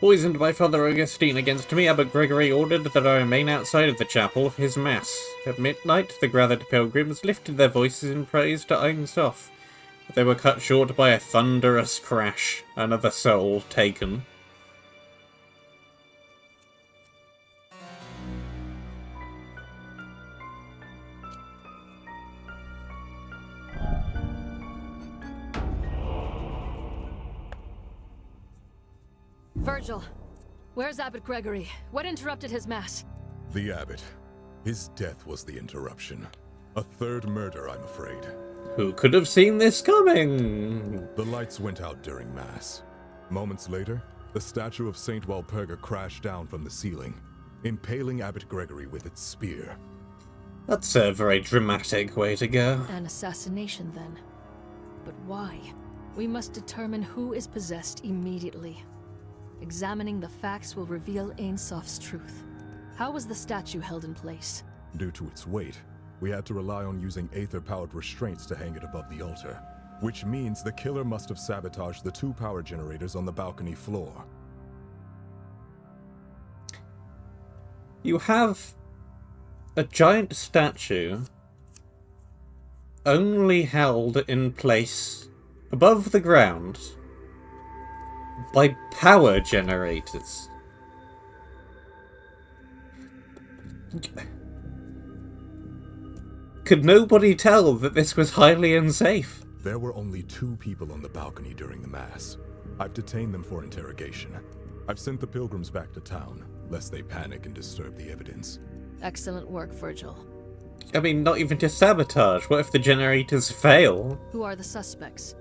Poisoned by Father Augustine against me, Abbot Gregory ordered that I remain outside of the chapel for his mass. At midnight, the gathered pilgrims lifted their voices in praise to Ain Soph. They were cut short by a thunderous crash. Another soul taken. Virgil, where's Abbot Gregory? What interrupted his mass? The abbot. His death was the interruption. A third murder, I'm afraid. Who could have seen this coming? The lights went out during mass. Moments later, the statue of Saint Walpurga crashed down from the ceiling, impaling Abbot Gregory with its spear. That's a very dramatic way to go. An assassination, then. But why? We must determine who is possessed immediately. Examining the facts will reveal Ain Soph's truth. How was the statue held in place? Due to its weight, we had to rely on using aether-powered restraints to hang it above the altar. Which means the killer must have sabotaged the 2 power generators on the balcony floor. You have a giant statue only held in place above the ground by power generators. Could nobody tell that this was highly unsafe? There were only 2 people on the balcony during the mass. I've detained them for interrogation. I've sent the pilgrims back to town, lest they panic and disturb the evidence. Excellent work, Virgil. I mean, not even to sabotage. What if the generators fail? Who are the suspects?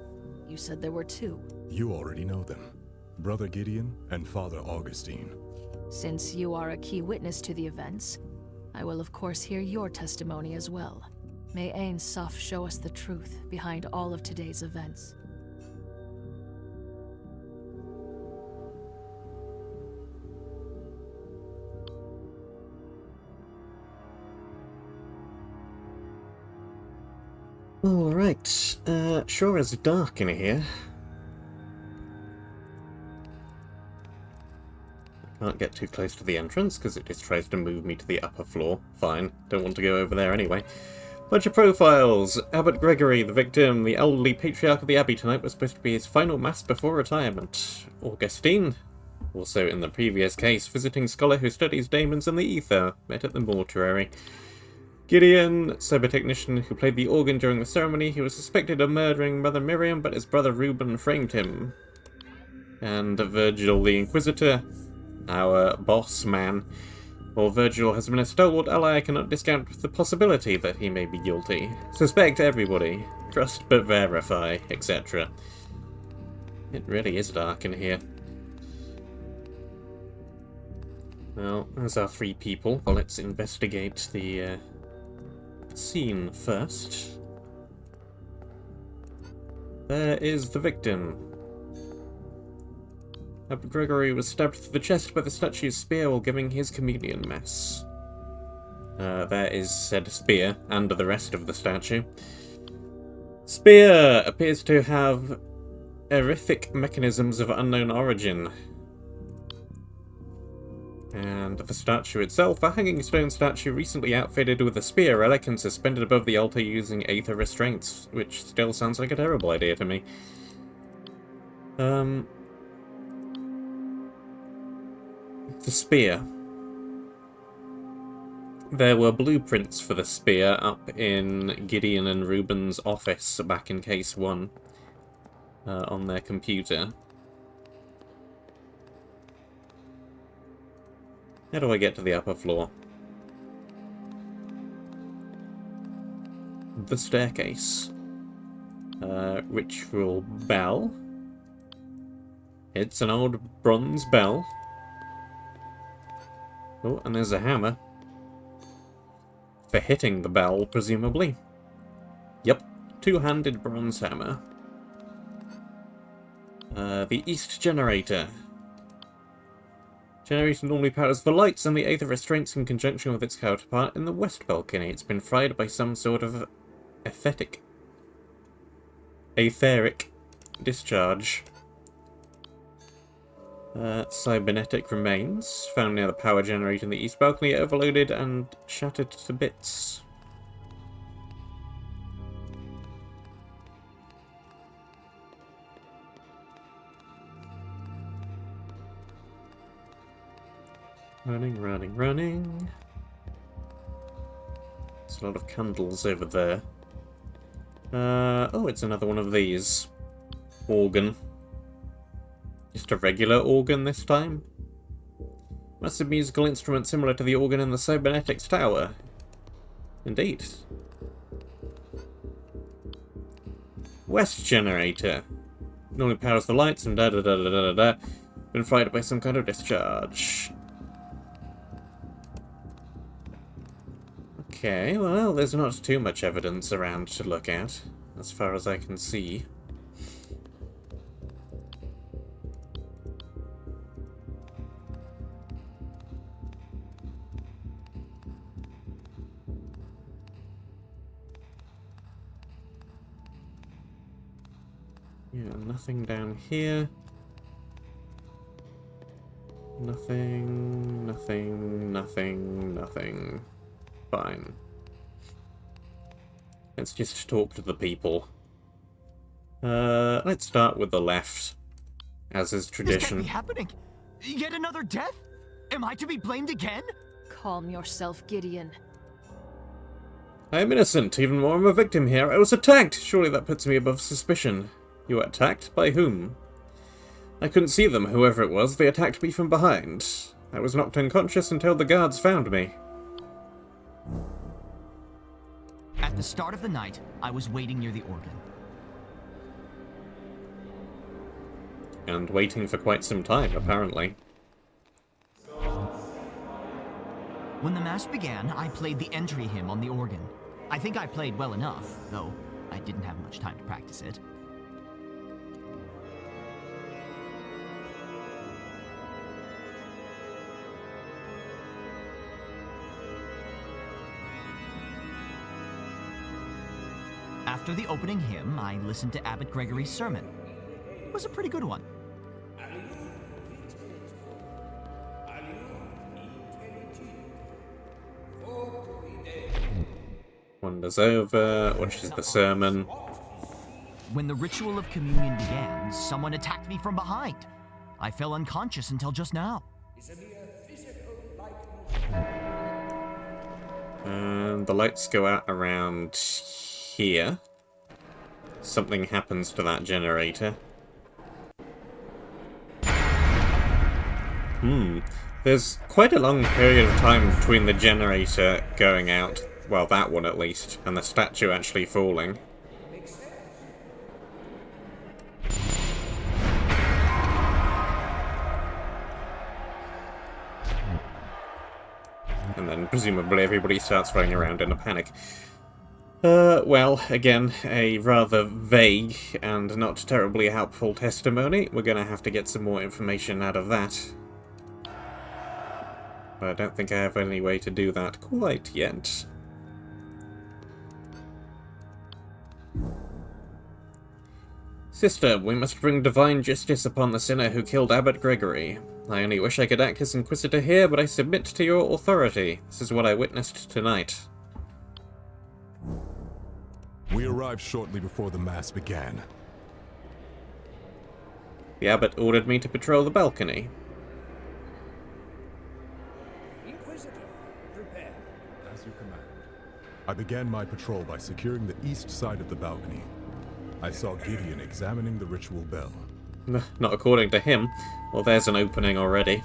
You said there were 2. You already know them. Brother Gideon and Father Augustine. Since you are a key witness to the events, I will of course hear your testimony as well. May Ain Soph show us the truth behind all of today's events. Alright, sure is dark in here. I can't get too close to the entrance because it just tries to move me to the upper floor. Fine, don't want to go over there anyway. Bunch of profiles. Abbot Gregory, the victim, the elderly patriarch of the abbey. Tonight was supposed to be his final mass before retirement. Augustine, also in the previous case, visiting scholar who studies daemons and the ether, met at the mortuary. Gideon, cyber technician who played the organ during the ceremony. He was suspected of murdering Mother Miriam, but his brother Reuben framed him. And Virgil, the Inquisitor, our boss man. While Virgil has been a stalwart ally, I cannot discount the possibility that he may be guilty. Suspect everybody. Trust but verify, etc. It really is dark in here. Well, there's our 3 people. Well, let's investigate the scene first. There is the victim. Abbot Gregory was stabbed through the chest by the statue's spear while giving his communion mass. There is said spear under the rest of the statue. Spear appears to have horrific mechanisms of unknown origin. And the statue itself, a hanging stone statue recently outfitted with a spear relic and suspended above the altar using aether restraints, which still sounds like a terrible idea to me. The spear. There were blueprints for the spear up in Gideon and Reuben's office back in Case 1 on their computer. How do I get to the upper floor? The staircase. Ritual bell. It's an old bronze bell. Oh, and there's a hammer. For hitting the bell, presumably. Yep, 2-handed bronze hammer. The east generator. Generator normally powers the lights and the aether restraints in conjunction with its counterpart in the west balcony. It's been fried by some sort of etheric discharge. Cybernetic remains found near the power generator in the east balcony, overloaded and shattered to bits. Running. There's a lot of candles over there. Oh, it's another one of these. Organ. Just a regular organ this time? Massive musical instrument similar to the organ in the cybernetics tower. Indeed. West generator. Normally powers the lights and da-da-da-da-da-da. Been fired by some kind of discharge. Okay, well, there's not too much evidence around to look at, as far as I can see. Yeah, nothing down here. Nothing. Fine. Let's just talk to the people. Let's start with the left, as is tradition. This can't be happening. Yet another death? Am I to be blamed again? Calm yourself, Gideon. I am innocent. Even more, I'm a victim here. I was attacked. Surely that puts me above suspicion. You were attacked? By whom? I couldn't see them, whoever it was. They attacked me from behind. I was knocked unconscious until the guards found me. At the start of the night, I was waiting near the organ. And waiting for quite some time, apparently. When the mass began, I played the entry hymn on the organ. I think I played well enough, though I didn't have much time to practice it. After the opening hymn, I listened to Abbot Gregory's sermon. It was a pretty good one. Wanders over, watches the sermon. When the ritual of communion began, someone attacked me from behind. I fell unconscious until just now. And the lights go out around here. Something happens to that generator. There's quite a long period of time between the generator going out, well, that one at least, and the statue actually falling. And then presumably everybody starts running around in a panic. Well, again, a rather vague and not terribly helpful testimony. We're going to have to get some more information out of that. But I don't think I have any way to do that quite yet. Sister, we must bring divine justice upon the sinner who killed Abbot Gregory. I only wish I could act as Inquisitor here, but I submit to your authority. This is what I witnessed tonight. We arrived shortly before the mass began. The abbot ordered me to patrol the balcony. Inquisitor, prepare. As you command. I began my patrol by securing the east side of the balcony. I saw Gideon examining the ritual bell. Not according to him. Well, there's an opening already.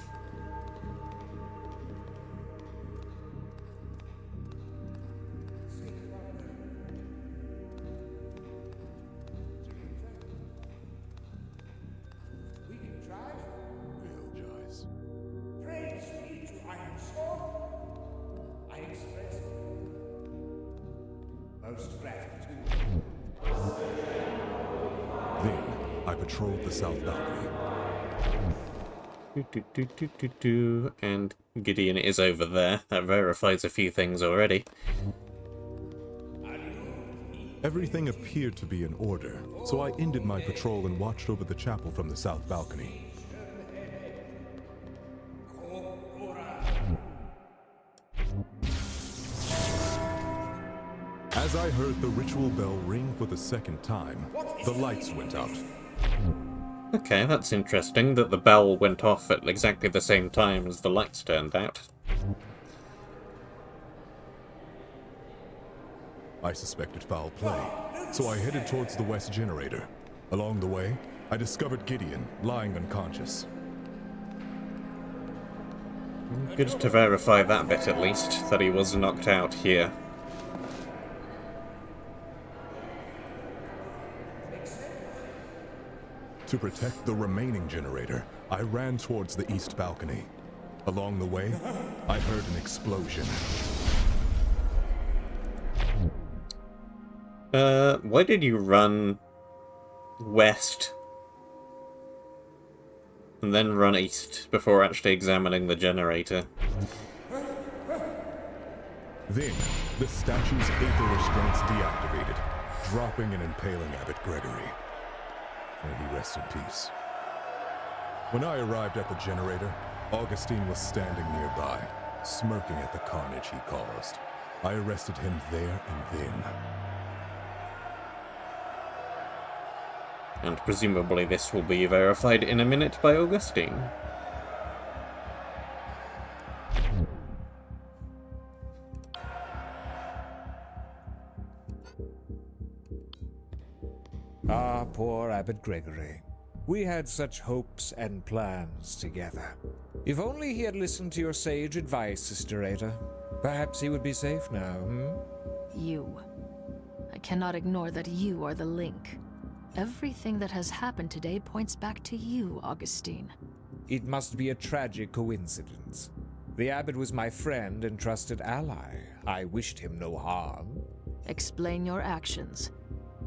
Praise be to Ain Soph. I express most gratitude. Then, I patrolled the south balcony. And Gideon is over there. That verifies a few things already. Everything appeared to be in order, so I ended my patrol and watched over the chapel from the south balcony. As I heard the ritual bell ring for the second time, the lights went out. Okay, that's interesting that the bell went off at exactly the same time as the lights turned out. I suspected foul play, so I headed towards the west generator. Along the way, I discovered Gideon lying unconscious. Good to verify that bit at least, that he was knocked out here. To protect the remaining generator, I ran towards the east balcony. Along the way, I heard an explosion. Why did you run west and then run east before actually examining the generator? Then, the statue's aether restraints deactivated, dropping and impaling Abbot Gregory. May he rest in peace. When I arrived at the generator, Augustine was standing nearby, smirking at the carnage he caused. I arrested him there and then. And presumably this will be verified in a minute by Augustine. Ah, poor Abbot Gregory. We had such hopes and plans together. If only he had listened to your sage advice, Sister Ada. Perhaps he would be safe now, You. I cannot ignore that you are the link. Everything that has happened today points back to you, Augustine. It must be a tragic coincidence. The abbot was my friend and trusted ally. I wished him no harm. Explain your actions.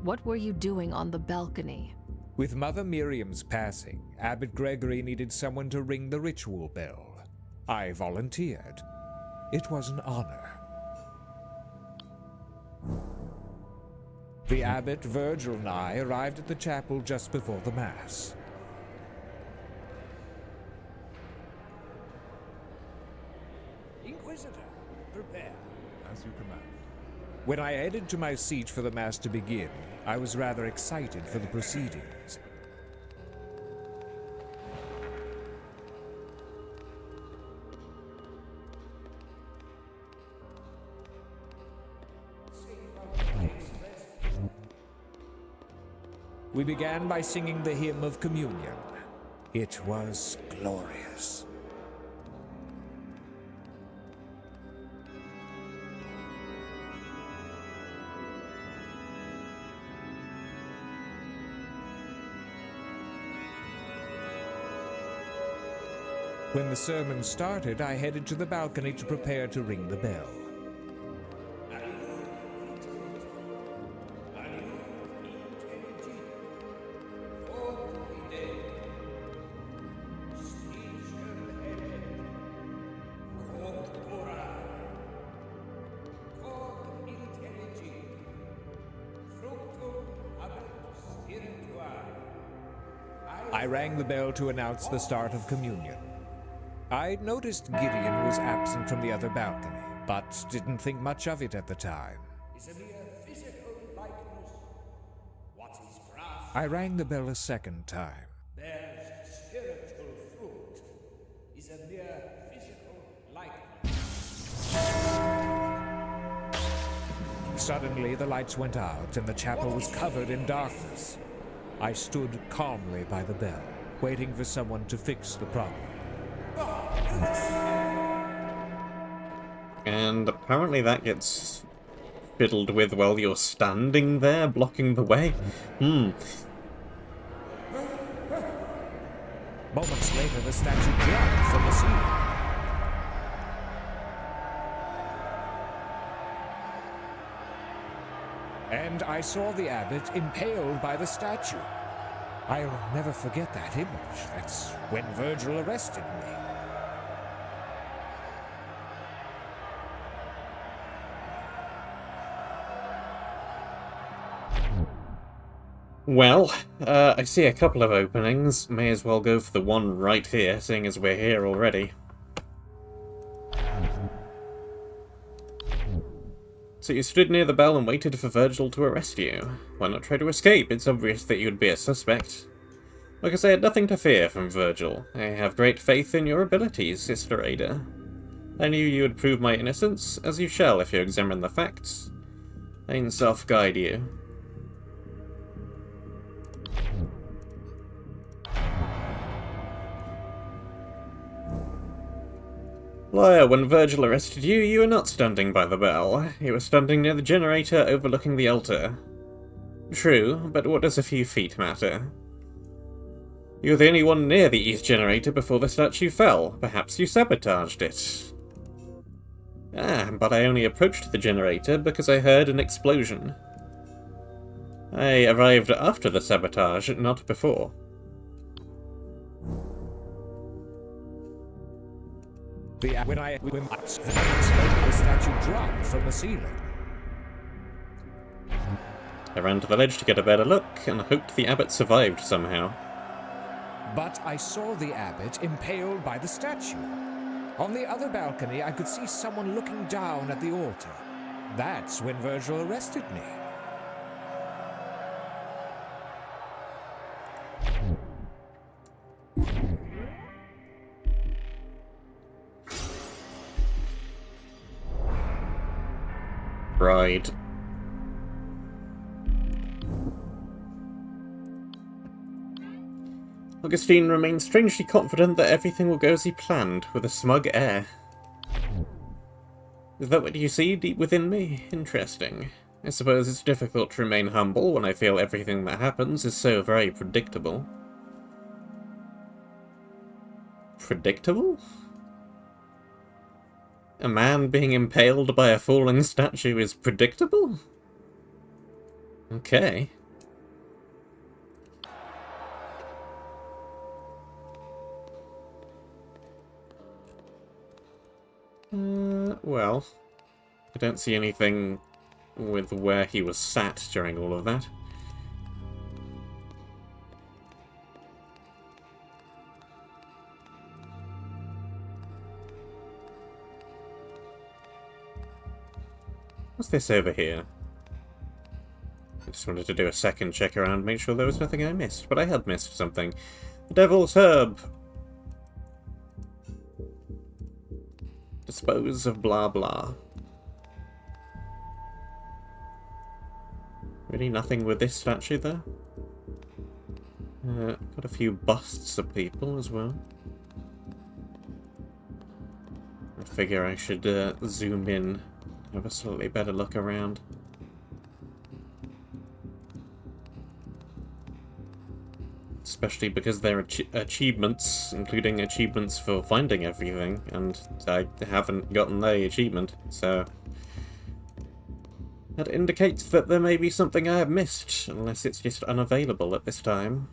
What were you doing on the balcony? With Mother Miriam's passing, Abbot Gregory needed someone to ring the ritual bell. I volunteered. It was an honor. The abbot, Virgil, and I arrived at the chapel just before the Mass. Inquisitor, prepare. As you command. When I headed to my seat for the Mass to begin, I was rather excited for the proceedings. We began by singing the hymn of communion. It was glorious. When the sermon started, I headed to the balcony to prepare to ring the bell. I rang the bell to announce the start of communion. I noticed Gideon was absent from the other balcony, but didn't think much of it at the time. Is a mere physical likeness. What is grass I rang the bell a second time. bears spiritual fruit. Is a mere physical likeness. Suddenly, the lights went out and the chapel was covered in darkness. I stood calmly by the bell, waiting for someone to fix the problem. And apparently that gets fiddled with while you're standing there, blocking the way. Moments later, the statue dropped from the ceiling. And I saw the abbot impaled by the statue. I'll never forget that image. That's when Virgil arrested me. Well, I see a couple of openings. May as well go for the one right here, seeing as we're here already. So you stood near the bell and waited for Virgil to arrest you. Why not try to escape? It's obvious that you'd be a suspect. Like I say, I had nothing to fear from Virgil. I have great faith in your abilities, Sister Ada. I knew you would prove my innocence, as you shall if you examine the facts. Ain Soph guide you. Liar, when Virgil arrested you, you were not standing by the bell. You were standing near the generator overlooking the altar. True, but what does a few feet matter? You were the only one near the east generator before the statue fell. Perhaps you sabotaged it. Ah, but I only approached the generator because I heard an explosion. I arrived after the sabotage, not before. When the statue dropped from the ceiling. I ran to the ledge to get a better look, and hoped the abbot survived somehow. But I saw the abbot impaled by the statue. On the other balcony, I could see someone looking down at the altar. That's when Virgil arrested me. Right. Augustine remains strangely confident that everything will go as he planned, with a smug air. Is that what you see deep within me? Interesting. I suppose it's difficult to remain humble when I feel everything that happens is so very predictable. Predictable? A man being impaled by a falling statue is predictable? Okay. Well, I don't see anything with where he was sat during all of that. What's this over here? I just wanted to do a second check around, make sure there was nothing I missed, but I had missed something. The Devil's Herb! Dispose of blah blah. Really nothing with this statue though? Got a few busts of people as well. I figure I should zoom in, have a slightly better look around. Especially because there are achievements, including achievements for finding everything, and I haven't gotten the achievement, so that indicates that there may be something I have missed, unless it's just unavailable at this time.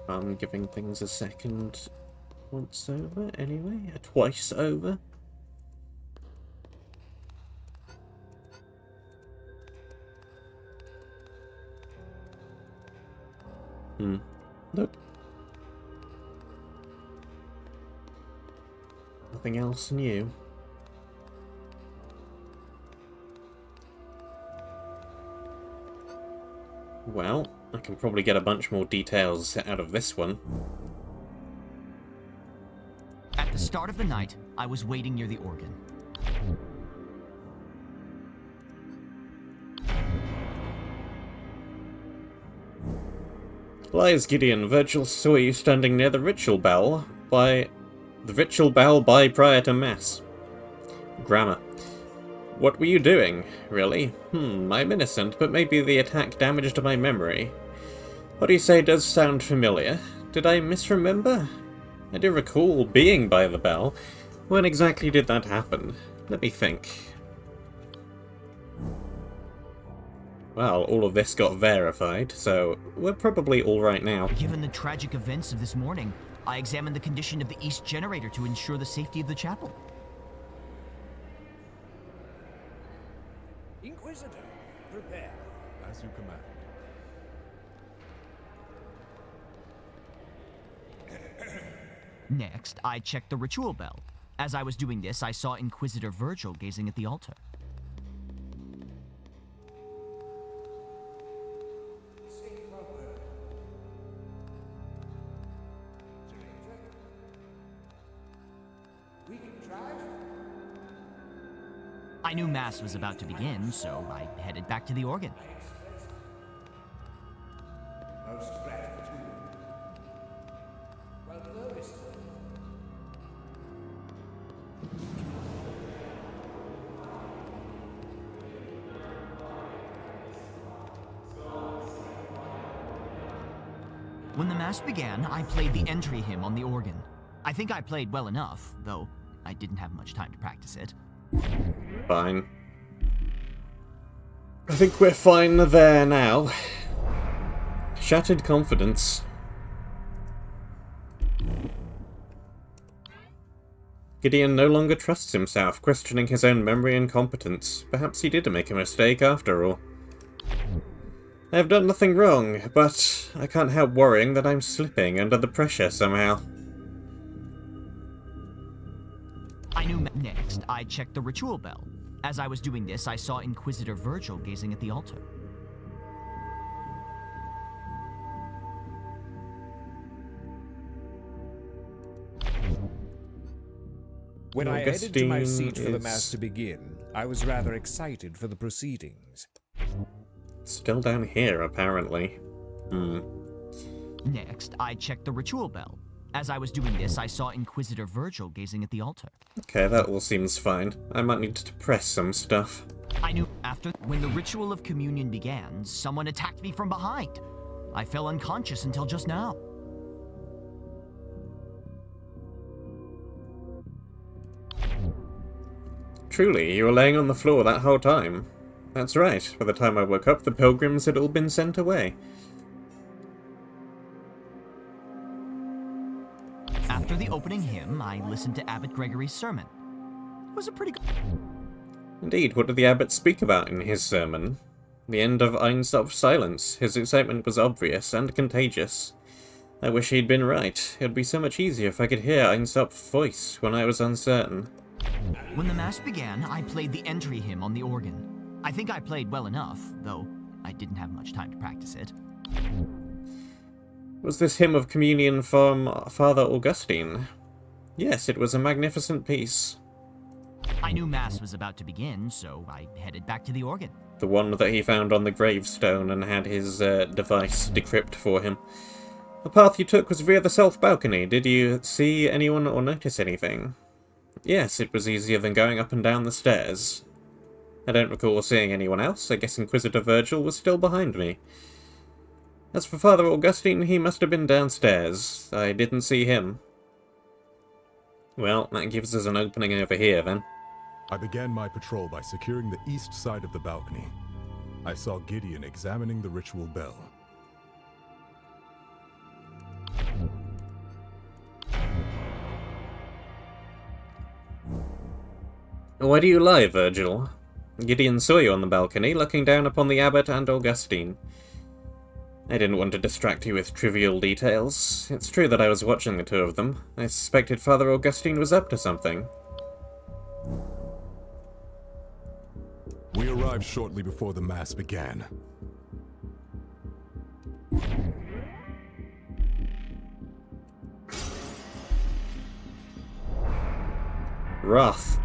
I'm giving things a second. Once over, anyway? Twice over? Nope. Nothing else new. Well, I can probably get a bunch more details out of this one. At the start of the night, I was waiting near the organ. Lies, Gideon. Virgil saw you standing near the ritual bell by prior to Mass. Grammar. What were you doing, really? I'm innocent, but maybe the attack damaged my memory. What you say does sound familiar. Did I misremember? I do recall being by the bell. When exactly did that happen? Let me think. Well, all of this got verified, so we're probably alright now. Given the tragic events of this morning, I examined the condition of the east generator to ensure the safety of the chapel. Inquisitor, prepare. As you command. Next, I checked the ritual bell. As I was doing this, I saw Inquisitor Virgil gazing at the altar. We can try. I knew Mass was about to begin, so I headed back to the organ. Most gratitude. Well, Lois. When the Mass began, I played the entry hymn on the organ. I think I played well enough, though I didn't have much time to practice it. Fine. I think we're fine there now. Shattered confidence. Gideon no longer trusts himself, questioning his own memory and competence. Perhaps he did make a mistake after all. I have done nothing wrong, but I can't help worrying that I'm slipping under the pressure somehow. I knew next, I checked the ritual bell. As I was doing this, I saw Inquisitor Virgil gazing at the altar. When I headed to my seat for the is Mass to begin, I was rather excited for the proceedings. still down here, apparently. Next, I checked the ritual bell. As I was doing this, I saw Inquisitor Virgil gazing at the altar. Okay, that all seems fine. I might need to press some stuff. I knew when the ritual of communion began, someone attacked me from behind. I fell unconscious until just now. Truly, you were laying on the floor that whole time. That's right. By the time I woke up, the pilgrims had all been sent away. After the opening hymn, I listened to Abbot Gregory's sermon. It was a pretty good... Indeed, what did the abbot speak about in his sermon? The end of Ain Soph's silence. His excitement was obvious and contagious. I wish he'd been right. It would be so much easier if I could hear Ain Soph's voice when I was uncertain. When the Mass began, I played the entry hymn on the organ. I think I played well enough, though I didn't have much time to practice it. Was this hymn of communion from Father Augustine? Yes, it was a magnificent piece. I knew Mass was about to begin, so I headed back to the organ. The one that he found on the gravestone and had his device decrypt for him. The path you took was via the south balcony. Did you see anyone or notice anything? Yes, it was easier than going up and down the stairs. I don't recall seeing anyone else. I guess Inquisitor Virgil was still behind me. As for Father Augustine, he must have been downstairs. I didn't see him. Well, that gives us an opening over here, then. I began my patrol by securing the east side of the balcony. I saw Gideon examining the ritual bell. Why do you lie, Virgil? Gideon saw you on the balcony, looking down upon the abbot and Augustine. I didn't want to distract you with trivial details. It's true that I was watching the two of them. I suspected Father Augustine was up to something. We arrived shortly before the Mass began. Wrath.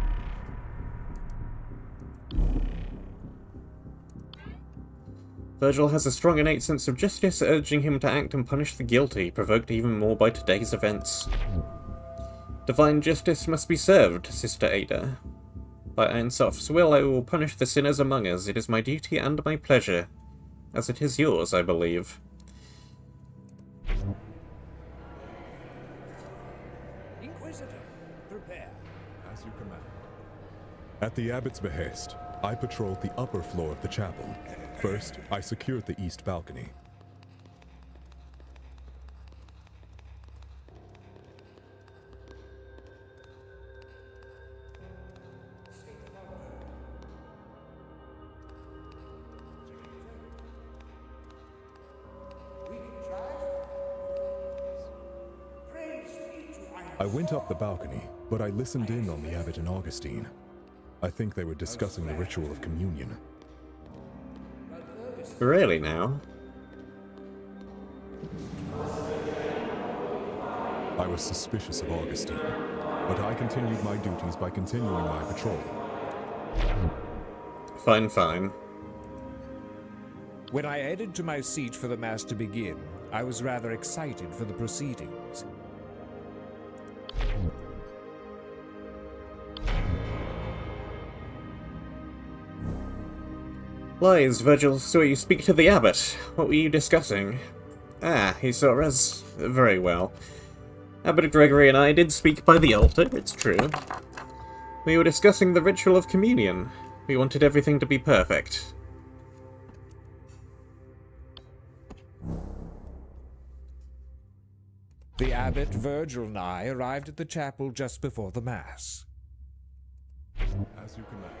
Virgil has a strong innate sense of justice, urging him to act and punish the guilty, provoked even more by today's events. Divine justice must be served, Sister Ada. By Ain Soph's will, I will punish the sinners among us. It is my duty and my pleasure, as it is yours, I believe. Inquisitor, prepare. As you command. At the abbot's behest, I patrolled the upper floor of the chapel. First, I secured the east balcony. I went up the balcony, but I listened in on the abbot and Augustine. I think they were discussing the ritual of communion. Really now? I was suspicious of Augustine, but I continued my duties by continuing my patrol. Fine, fine. When I headed to my seat for the Mass to begin, I was rather excited for the proceedings. Lies, Virgil saw you speak to the abbot. What were you discussing? Ah, he saw us. Very well. Abbot Gregory and I did speak by the altar, it's true. We were discussing the ritual of communion. We wanted everything to be perfect. The abbot, Virgil, and I arrived at the chapel just before the Mass. As you command.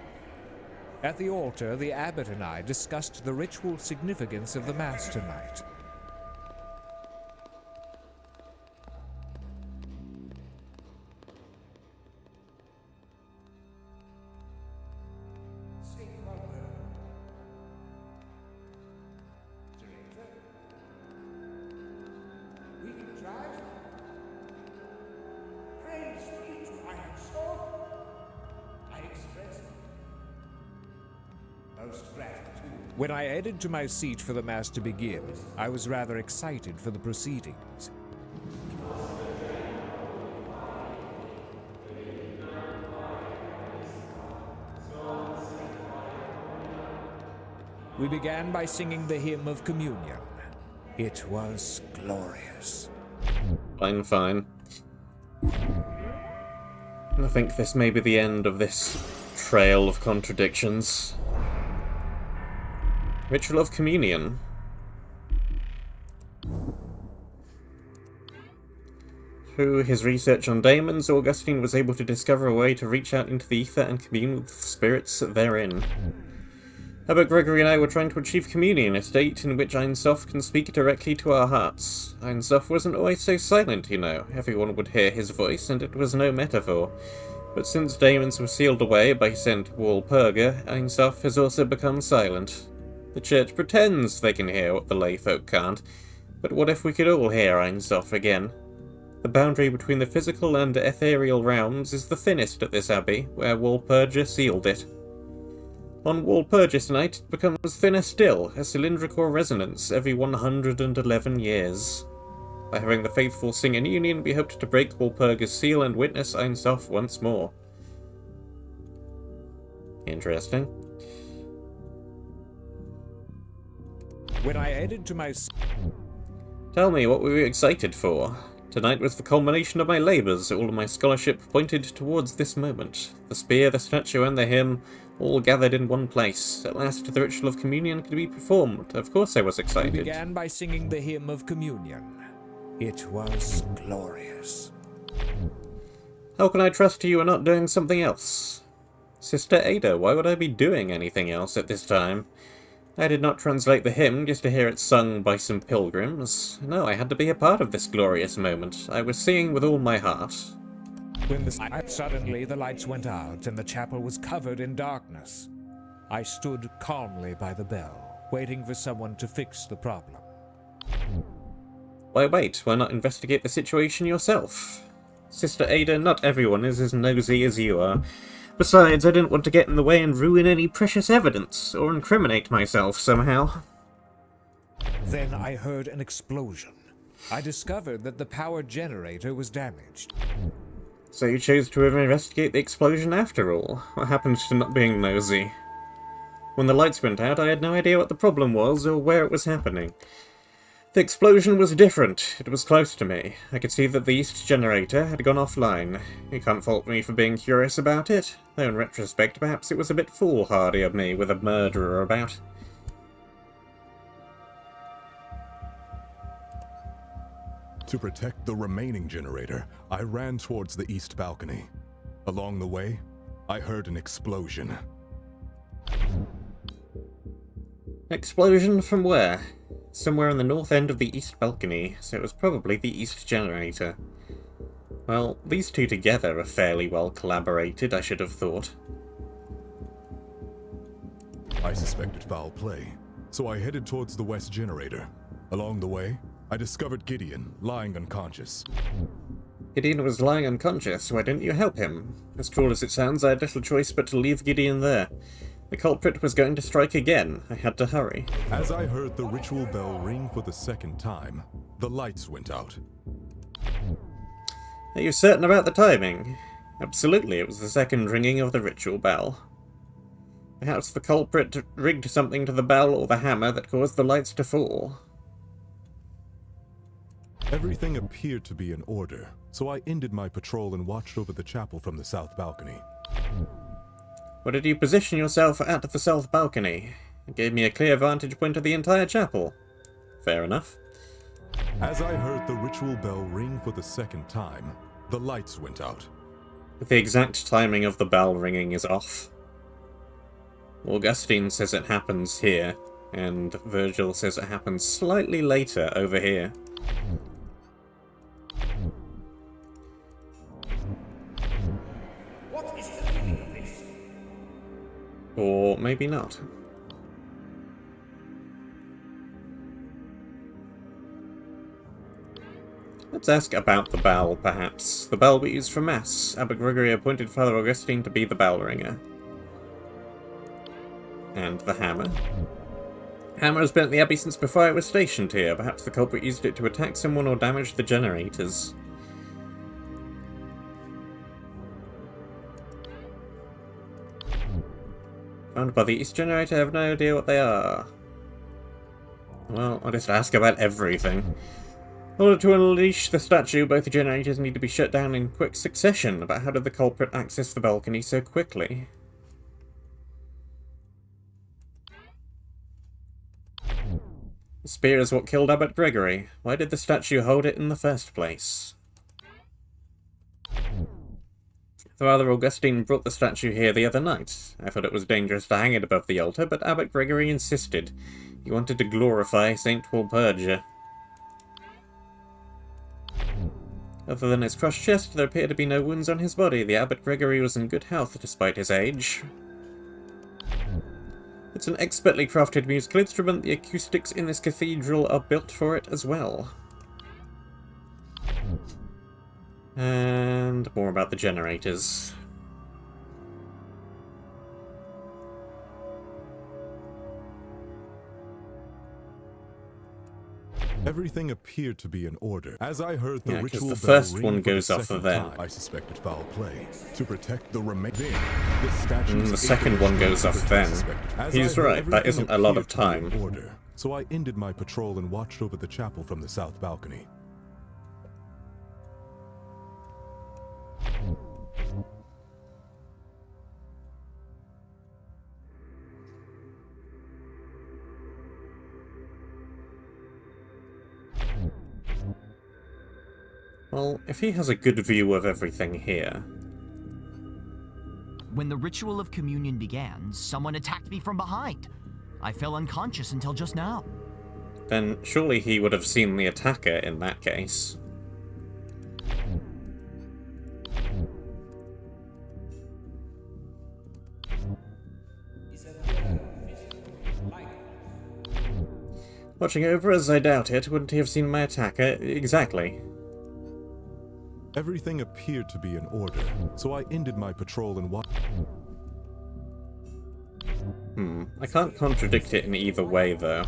At the altar, the abbot and I discussed the ritual significance of the Mass tonight. We can try. Praise be to Ain Soph. I express most gratitude. When I headed to my seat for the Mass to begin, I was rather excited for the proceedings. We began by singing the hymn of communion. It was glorious. Fine, fine. I think this may be the end of this trail of contradictions. Ritual of communion. Through his research on daemons, Augustine was able to discover a way to reach out into the ether and commune with spirits therein. Abbot Gregory and I were trying to achieve communion, a state in which Ain Soph can speak directly to our hearts. Ain Soph wasn't always so silent, you know. Everyone would hear his voice, and it was no metaphor. But since daemons were sealed away by St. Walpurga, Ain Soph has also become silent. The Church pretends they can hear what the lay folk can't, but what if we could all hear Ain Soph again? The boundary between the physical and ethereal realms is the thinnest at this abbey, where Walpurga sealed it. On Walpurgis night, it becomes thinner still, a cylindrical resonance every 111 years. By having the faithful sing in union, we hoped to break Walpurga's seal and witness Ain Soph once more. Interesting. When I headed to my Tell me, what were you excited for? Tonight was the culmination of my labours. All of my scholarship pointed towards this moment. The spear, the statue, and the hymn, all gathered in one place. At last, the ritual of communion could be performed. Of course I was We excited. began by singing the hymn of communion. It was glorious. How can I trust you and not doing something else? Sister Ada, why would I be doing anything else at this time? I did not translate the hymn just to hear it sung by some pilgrims. No, I had to be a part of this glorious moment. I was singing with all my heart. When suddenly the lights went out and the chapel was covered in darkness. I stood calmly by the bell, waiting for someone to fix the problem. Why wait? Why not investigate the situation yourself? Sister Ada, not everyone is as nosy as you are. Besides, I didn't want to get in the way and ruin any precious evidence, or incriminate myself somehow. Then I heard an explosion. I discovered that the power generator was damaged. So you chose to investigate the explosion after all? What happened to not being nosy? When the lights went out, I had no idea what the problem was or where it was happening. The explosion was different. It was close to me. I could see that the east generator had gone offline. You can't fault me for being curious about it, though in retrospect perhaps it was a bit foolhardy of me with a murderer about. To protect the remaining generator, I ran towards the east balcony. Along the way, I heard an explosion. Explosion from where? Somewhere on the north end of the east balcony, so it was probably the east generator. Well, these two together are fairly well collaborated, I should have thought. I suspected foul play, so I headed towards the west generator. Along the way, I discovered Gideon lying unconscious. Gideon was lying unconscious, why didn't you help him? As cruel as it sounds, I had little choice but to leave Gideon there. The culprit was going to strike again. I had to hurry. As I heard the ritual bell ring for the second time, the lights went out. Are you certain about the timing? Absolutely, it was the second ringing of the ritual bell. Perhaps the culprit rigged something to the bell or the hammer that caused the lights to fall. Everything appeared to be in order, so I ended my patrol and watched over the chapel from the south balcony. Where did you position yourself at the south balcony? It gave me a clear vantage point of the entire chapel. Fair enough. As I heard the ritual bell ring for the second time, the lights went out. The exact timing of the bell ringing is off. Augustine says it happens here, and Virgil says it happens slightly later over here. What is the meaning of this? Or maybe not. Let's ask about the bell, perhaps. The bell we use for Mass. Abbot Gregory appointed Father Augustine to be the bell ringer. And the hammer. Hammer has been at the Abbey since before I was stationed here. Perhaps the culprit used it to attack someone or damage the generators. Found by the East Generator, I have no idea what they are. Well, I'll just ask about everything. In order to unleash the statue, both the generators need to be shut down in quick succession. But how did the culprit access the balcony so quickly? The spear is what killed Abbot Gregory. Why did the statue hold it in the first place? Father Augustine brought the statue here the other night. I thought it was dangerous to hang it above the altar, but Abbot Gregory insisted. He wanted to glorify Saint Walpurga. Other than his crushed chest, there appear to be no wounds on his body. The Abbot Gregory was in good health despite his age. It's an expertly crafted musical instrument. The acoustics in this cathedral are built for it as well. And more about the generators. Everything appeared to be in order. As I heard the Yeah, 'cause ritual the bell first ring one for goes the off second there. time, I suspected foul play. To protect the remaining, the statue's The second one goes off then. He's right, that isn't a lot of time. Order, so I ended my patrol and watched over the chapel from the south balcony. Well, if he has a good view of everything here... When the ritual of communion began, someone attacked me from behind. I fell unconscious until just now. then surely he would have seen the attacker in that case. Is a mere physical likeness. Watching over us, I doubt it. Wouldn't he have seen my attacker? Exactly. Everything appeared to be in order, so I ended my patrol and watched. I can't contradict it in either way, though.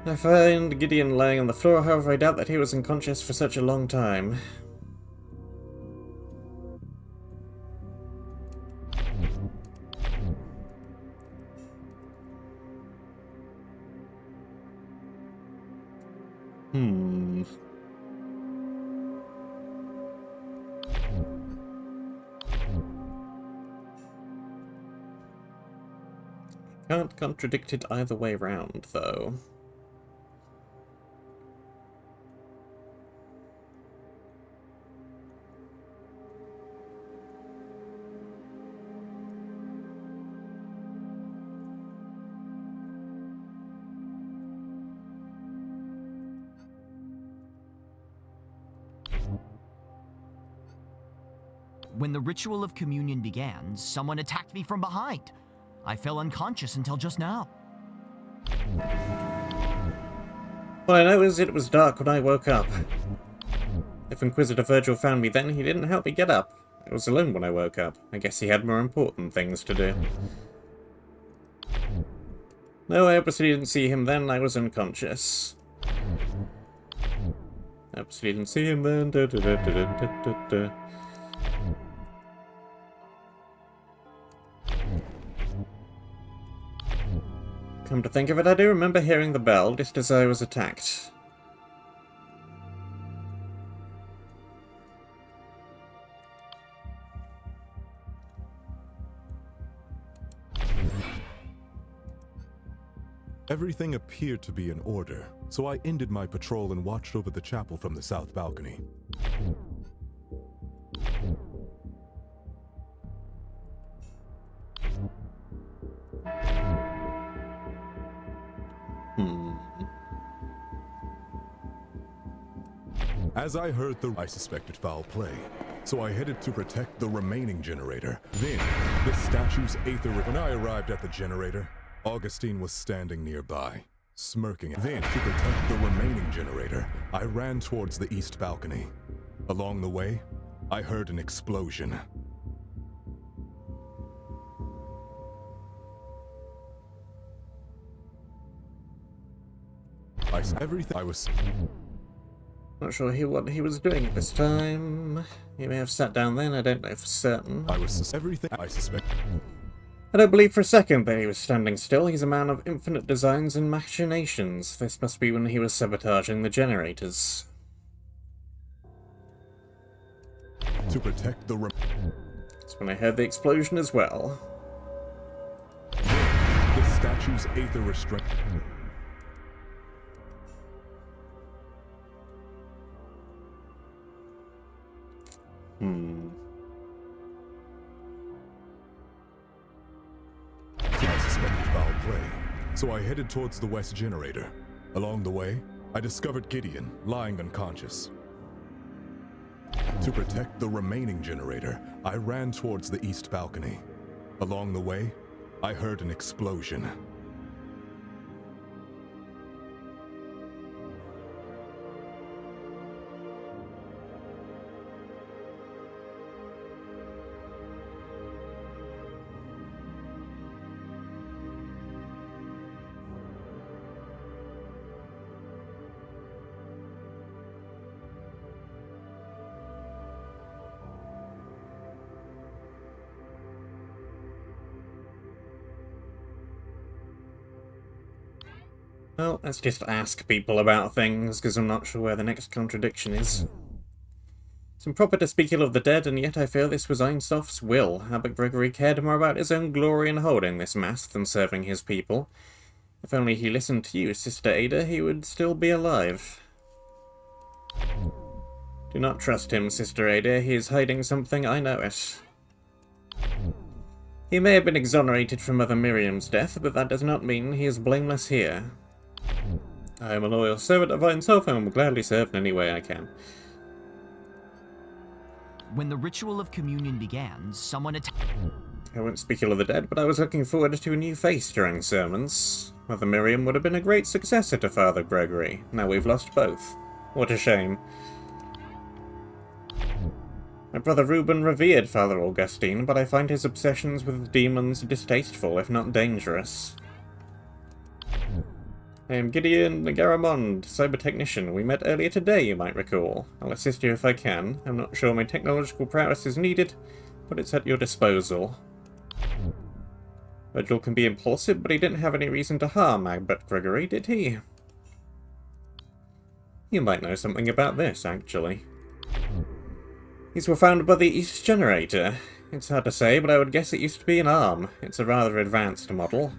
I find Gideon lying on the floor, however I doubt that he was unconscious for such a long time. Can't contradict it either way round, though. When the ritual of communion began, someone attacked me from behind. I fell unconscious until just now. All I know is it was dark when I woke up. If Inquisitor Virgil found me then, he didn't help me get up. I was alone when I woke up. I guess he had more important things to do. No, I obviously didn't see him then. I was unconscious. Obviously didn't see him then. Da, da, da, da, da, da, da. Come to think of it, I do remember hearing the bell just as I was attacked. Everything appeared to be in order, so I ended my patrol and watched over the chapel from the south balcony. As I heard I suspected foul play, so I headed to protect the remaining generator. Then, the statue's aether... When I arrived at the generator, Augustine was standing nearby, smirking. Then, to protect the remaining generator, I ran towards the east balcony. Along the way, I heard an explosion. I was... Not sure what he was doing this time. He may have sat down then, I don't know for certain. Everything I suspect... I don't believe for a second that he was standing still. He's a man of infinite designs and machinations. This must be when he was sabotaging the generators. To protect the... That's when I heard the explosion as well. The statue's aether restraint... I suspected foul play, so I headed towards the west generator. Along the way, I discovered Gideon lying unconscious. To protect the remaining generator, I ran towards the east balcony. Along the way, I heard an explosion. Well, let's just ask people about things, because I'm not sure where the next contradiction is. It's improper to speak ill of the dead, and yet I feel this was Ain Soph's will. Abbot Gregory cared more about his own glory in holding this mass than serving his people. If only he listened to you, Sister Ada, he would still be alive. Do not trust him, Sister Ada. He is hiding something, I know it. He may have been exonerated from Mother Miriam's death, but that does not mean he is blameless here. I am a loyal servant of Ain Soph and will gladly serve in any way I can. When the ritual of communion began, someone attacked... I won't speak ill of the dead, but I was looking forward to a new face during sermons. Mother Miriam would have been a great successor to Father Gregory. Now we've lost both. What a shame. My brother Reuben revered Father Augustine, but I find his obsessions with demons distasteful, if not dangerous. I am Gideon Garamond, cyber technician. We met earlier today, you might recall. I'll assist you if I can. I'm not sure my technological prowess is needed, but it's at your disposal. Virgil can be impulsive, but he didn't have any reason to harm Abbot Gregory, did he? You might know something about this, actually. These were found by the East Generator. It's hard to say, but I would guess it used to be an arm. It's a rather advanced model.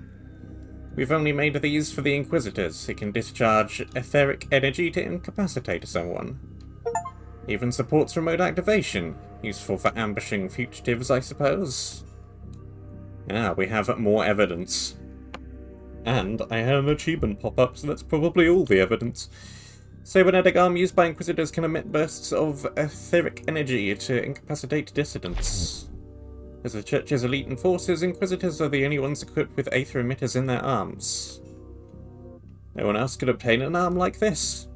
We've only made these for the Inquisitors. It can discharge etheric energy to incapacitate someone. Even supports remote activation. Useful for ambushing fugitives, I suppose. Ah, we have more evidence. And I had an achievement pop up, so that's probably all the evidence. Cybernetic arm used by Inquisitors can emit bursts of etheric energy to incapacitate dissidents. As the Church's elite enforcers, Inquisitors are the only ones equipped with aether emitters in their arms. No one else could obtain an arm like this.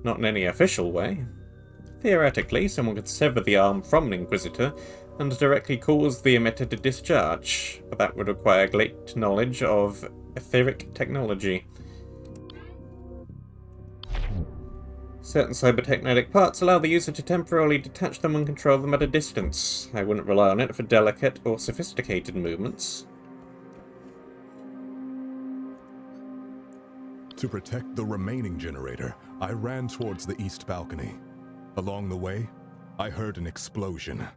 Not in any official way. Theoretically, someone could sever the arm from an Inquisitor and directly cause the emitter to discharge, but that would require great knowledge of etheric technology. Certain cybertechnetic parts allow the user to temporarily detach them and control them at a distance. I wouldn't rely on it for delicate or sophisticated movements. To protect the remaining generator, I ran towards the east balcony. Along the way, I heard an explosion.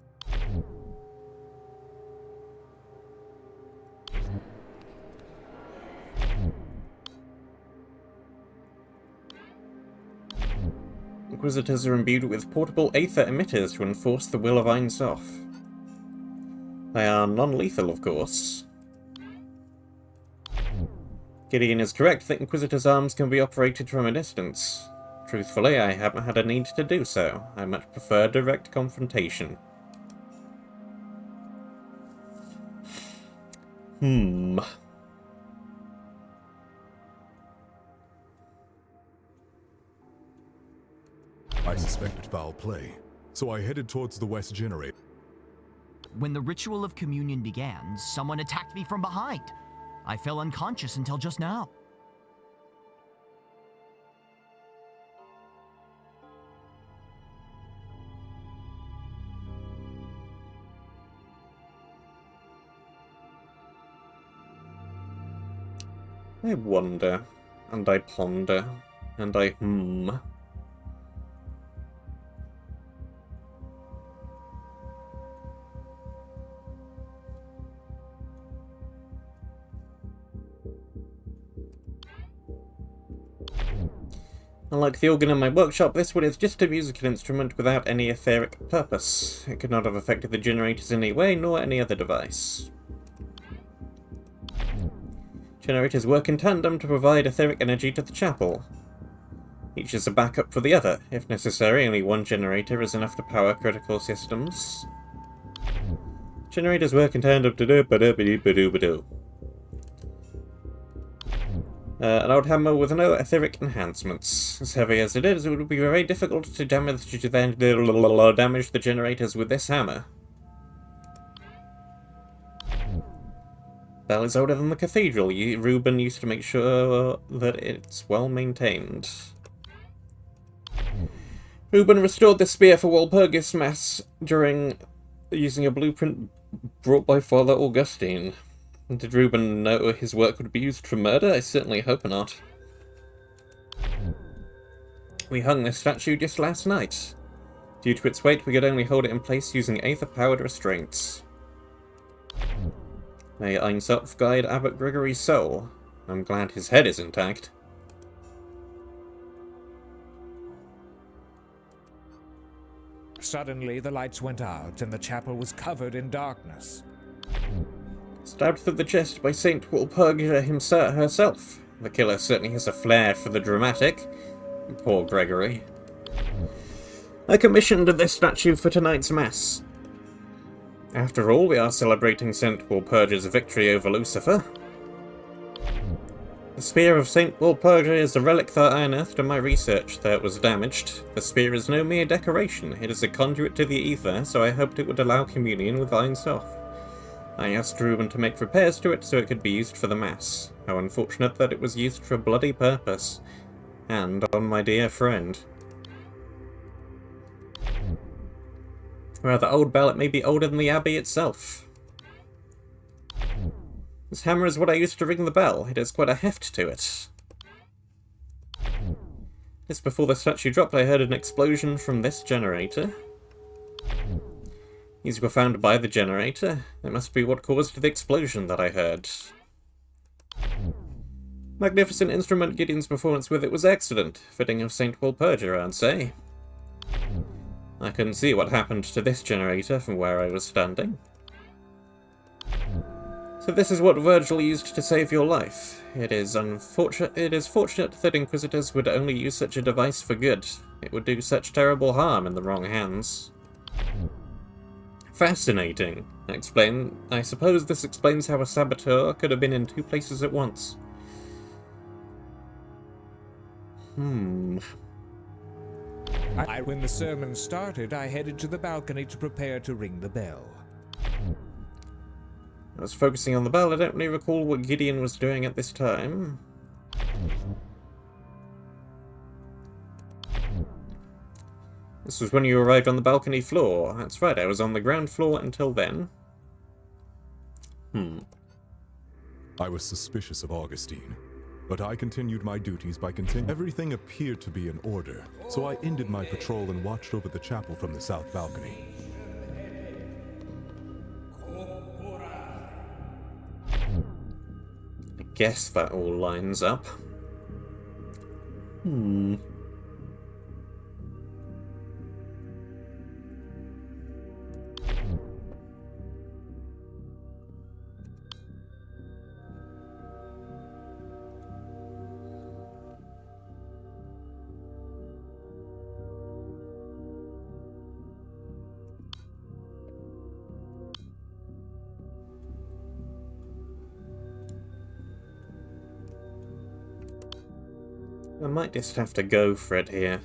Inquisitors are imbued with portable aether emitters to enforce the will of Ain Soph. They are non-lethal, of course. Gideon is correct that Inquisitor's arms can be operated from a distance. Truthfully, I haven't had a need to do so. I much prefer direct confrontation. I suspected foul play, so I headed towards the west generator. When the ritual of communion began, someone attacked me from behind. I fell unconscious until just now. I wonder, and I ponder, and I Unlike the organ in my workshop, this one is just a musical instrument without any etheric purpose. It could not have affected the generators in any way, nor any other device. Generators work in tandem to provide etheric energy to the chapel. Each is a backup for the other. If necessary, only one generator is enough to power critical systems. Generators work in tandem to do. An old hammer with no etheric enhancements. As heavy as it is, it would be very difficult to damage the generators with this hammer. Bell is older than the cathedral. Reuben used to make sure that it's well maintained. Reuben restored the spear for Walpurgis Mass during using a blueprint brought by Father Augustine. Did Reuben know his work would be used for murder? I certainly hope not. We hung this statue just last night. Due to its weight, we could only hold it in place using aether-powered restraints. May Ain Soph guide Abbot Gregory's soul. I'm glad his head is intact. Suddenly, the lights went out, and the chapel was covered in darkness. Stabbed through the chest by Saint Walpurga herself. The killer certainly has a flair for the dramatic. Poor Gregory. I commissioned this statue for tonight's Mass. After all, we are celebrating Saint Walpurga's victory over Lucifer. The spear of Saint Walpurga is a relic that I unearthed in my research, though it was damaged. The spear is no mere decoration. It is a conduit to the ether, so I hoped it would allow communion with Ain Soph. I asked Reuben to make repairs to it so it could be used for the Mass. How unfortunate that it was used for a bloody purpose. And on my dear friend. Rather old bell, it may be older than the Abbey itself. This hammer is what I used to ring the bell. It has quite a heft to it. Just before the statue dropped, I heard an explosion from this generator. These were found by the generator. It must be what caused the explosion that I heard. Magnificent instrument. Gideon's performance with it was excellent. Fitting of Saint Walpurga, I'd say. I couldn't see what happened to this generator from where I was standing. So this is what Virgil used to save your life. It is fortunate that Inquisitors would only use such a device for good. It would do such terrible harm in the wrong hands. Fascinating. I suppose this explains how a saboteur could have been in two places at once. When the sermon started, I headed to the balcony to prepare to ring the bell. I was focusing on the bell. I don't really recall what Gideon was doing at this time. This was when you arrived on the balcony floor. That's right, I was on the ground floor until then. I was suspicious of Augustine, but I continued my duties by continuing. Everything appeared to be in order, so I ended my patrol and watched over the chapel from the south balcony. I guess that all lines up. I might just have to go for it here.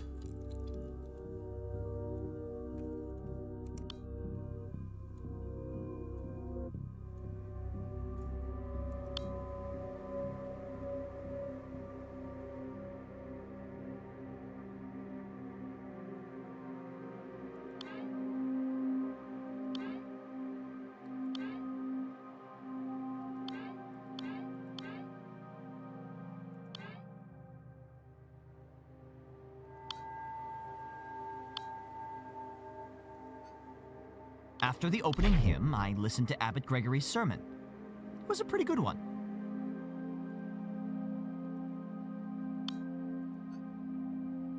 After the opening hymn, I listened to Abbot Gregory's sermon. It was a pretty good one.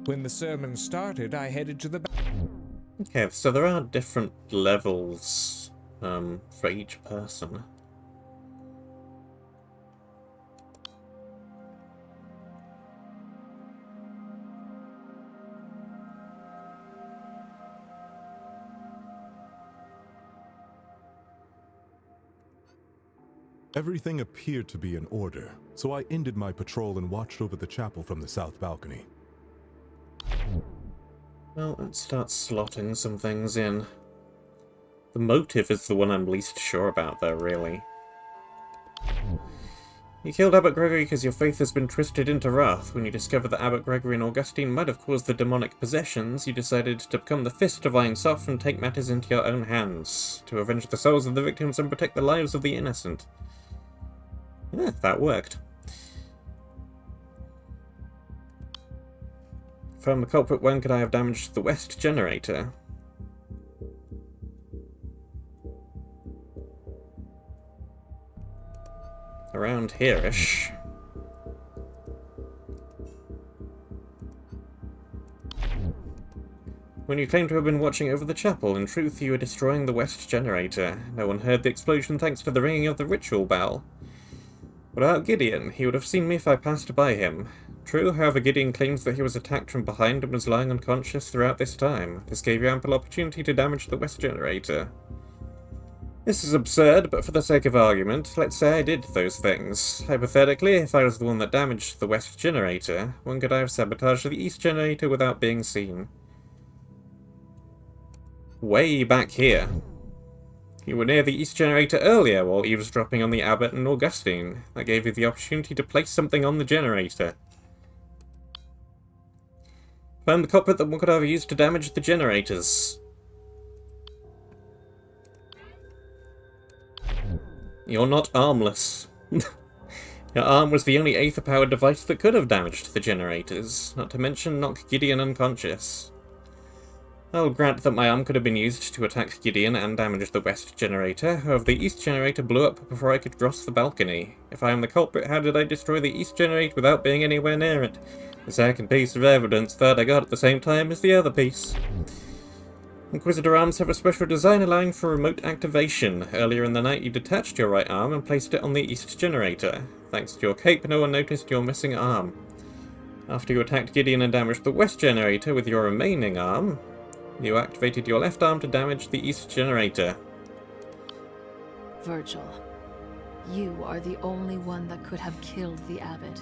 When the sermon started, I headed to the Okay, so there are different levels for each person. Everything appeared to be in order, so I ended my patrol and watched over the chapel from the south balcony. Well, let's start slotting some things in. The motive is the one I'm least sure about, though, really. You killed Abbot Gregory because your faith has been twisted into wrath. When you discovered that Abbot Gregory and Augustine might have caused the demonic possessions, you decided to become the fist of Ain Soph and take matters into your own hands, to avenge the souls of the victims and protect the lives of the innocent. Yeah, that worked. If I'm the culprit, when could I have damaged the west generator? Around here-ish. When you claim to have been watching over the chapel, in truth you were destroying the west generator. No one heard the explosion thanks to the ringing of the ritual bell. Without Gideon, he would have seen me if I passed by him. True, however, Gideon claims that he was attacked from behind and was lying unconscious throughout this time. This gave you ample opportunity to damage the west generator. This is absurd, but for the sake of argument, let's say I did those things. Hypothetically, if I was the one that damaged the west generator, when could I have sabotaged the east generator without being seen? Way back here. You were near the east generator earlier while eavesdropping on the Abbot and Augustine. That gave you the opportunity to place something on the generator. Found the culprit that one could have used to damage the generators. You're not armless. Your arm was the only aether-powered device that could have damaged the generators, not to mention knock Gideon unconscious. I'll grant that my arm could have been used to attack Gideon and damage the west generator, however the east generator blew up before I could cross the balcony. If I am the culprit, how did I destroy the east generator without being anywhere near it? The second piece of evidence that I got at the same time as the other piece. Inquisitor arms have a special design allowing for remote activation. Earlier in the night you detached your right arm and placed it on the east generator. Thanks to your cape, no one noticed your missing arm. After you attacked Gideon and damaged the west generator with your remaining arm, you activated your left arm to damage the east generator. Virgil, you are the only one that could have killed the abbot.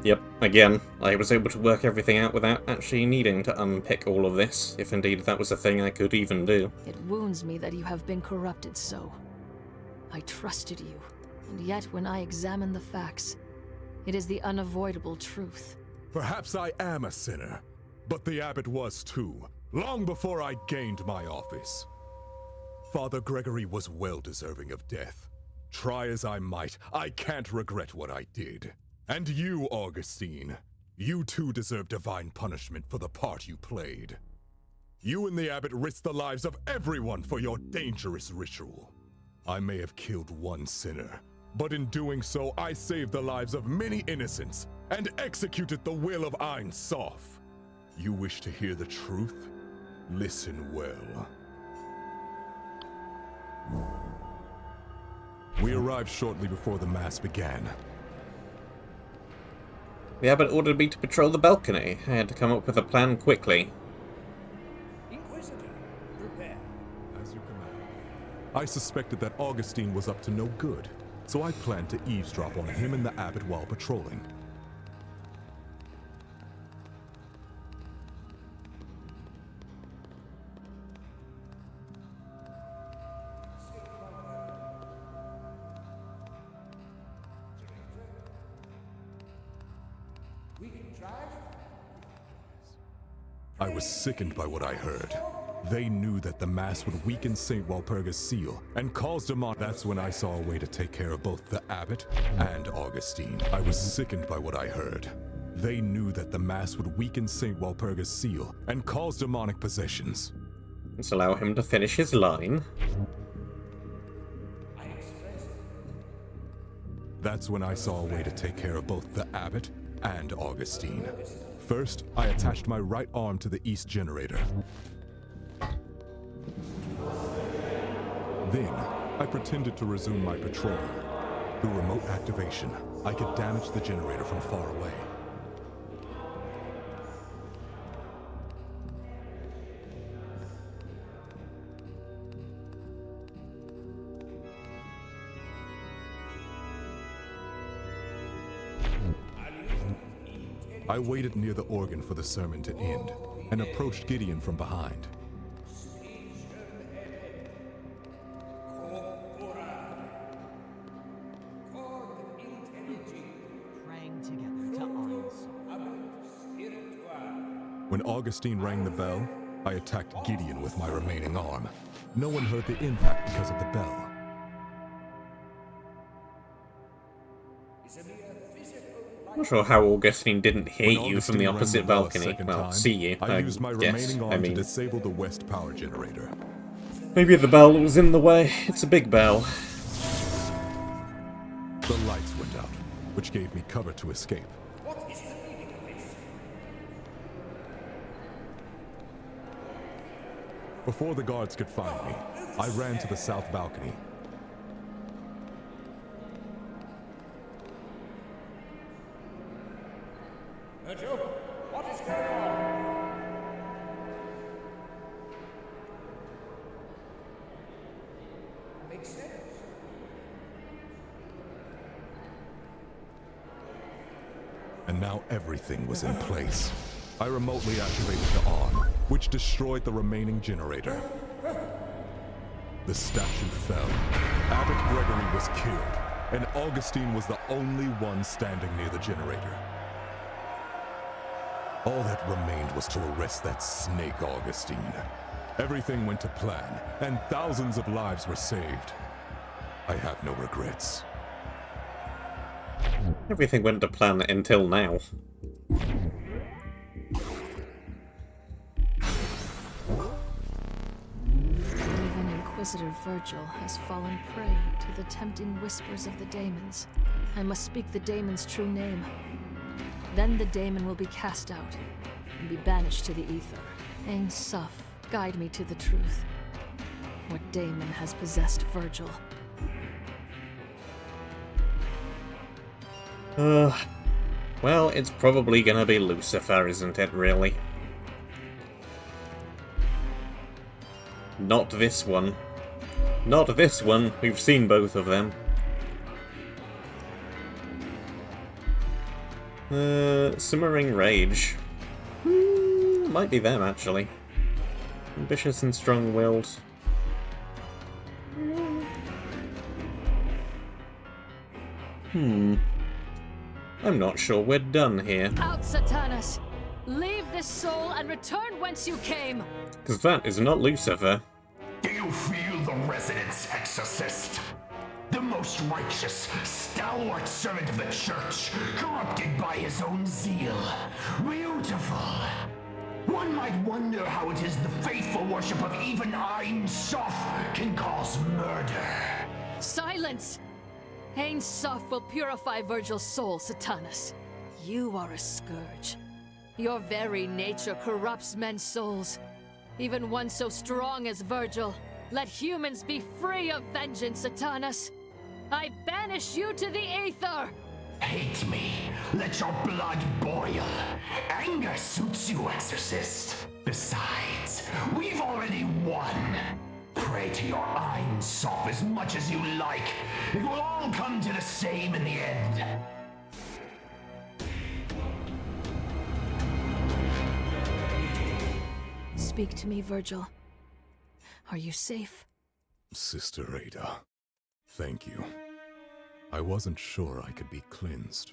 Yep, again, I was able to work everything out without actually needing to unpick all of this, if indeed that was a thing I could even do. It wounds me that you have been corrupted so. I trusted you, and yet when I examine the facts, it is the unavoidable truth. Perhaps I am a sinner, but the abbot was too, long before I gained my office. Father Gregory was well deserving of death. Try as I might, I can't regret what I did. And you, Augustine, you too deserve divine punishment for the part you played. You and the abbot risked the lives of everyone for your dangerous ritual. I may have killed one sinner, but in doing so, I saved the lives of many innocents and executed the will of Ain Soph. You wish to hear the truth? Listen well. We arrived shortly before the mass began. The abbot ordered me to patrol the balcony. I had to come up with a plan quickly. Inquisitor, prepare. As you command. I suspected that Augustine was up to no good, so I planned to eavesdrop on him and the abbot while patrolling. We can try. I was sickened by what I heard. They knew that the mass would weaken St. Walpurga's seal and cause demon. That's when I saw a way to take care of both the abbot and Augustine. I was sickened by what I heard. They knew that the mass would weaken St. Walpurga's seal and cause demonic possessions. Let's allow him to finish his line. That's when I saw a way to take care of both the abbot and Augustine. First, I attached my right arm to the east generator. Then, I pretended to resume my patrol. Through remote activation, I could damage the generator from far away. I waited near the organ for the sermon to end, and approached Gideon from behind. Praying together to Ain Soph. When Augustine rang the bell, I attacked Gideon with my remaining arm. No one heard the impact because of the bell. I'm not sure how Augustine didn't hear When you from the Augustine rang opposite bell a balcony. second Well, time, see you. I used my guess. remaining arm I to mean, disable the west power generator. maybe the bell was in the way. It's a big bell. The lights went out, which gave me cover to escape. What is the meaning of this? Before the guards could find me, I ran to the south balcony. Virgil, what is going on? Makes sense. And now everything was in place. I remotely activated the arm, which destroyed the remaining generator. The statue fell. Abbot Gregory was killed, and Augustine was the only one standing near the generator. All that remained was to arrest that snake Augustine. Everything went to plan, and thousands of lives were saved. I have no regrets. Everything went to plan until now. Even Inquisitor Virgil has fallen prey to the tempting whispers of the daemons. I must speak the daemon's true name. Then the daemon will be cast out and be banished to the ether. Ain Soph Guide me to the truth. What daemon has possessed Virgil? Well, it's probably gonna be Lucifer, isn't it, really? Not this one. Not this one. We've seen both of them. Simmering Rage. Might be them, actually. Ambitious and strong-willed. I'm not sure we're done here. Out, Satanas! Leave this soul and return whence you came! Because that is not Lucifer. Do you feel the resonance, exorcist? The most righteous, stalwart servant of the church, corrupted by his own zeal. Beautiful. One might wonder how it is the faithful worship of even Ain Soph can cause murder. Silence! Ain Soph will purify Virgil's soul, Satanas. You are a scourge. Your very nature corrupts men's souls. Even one so strong as Virgil. Let humans be free of vengeance, Satanas. I banish you to the aether! Hate me. Let your blood boil. Anger suits you, exorcist. Besides, we've already won. Pray to your Ain Soph as much as you like. It will all come to the same in the end. Speak to me, Virgil. Are you safe? Sister Ada, thank you. I wasn't sure I could be cleansed.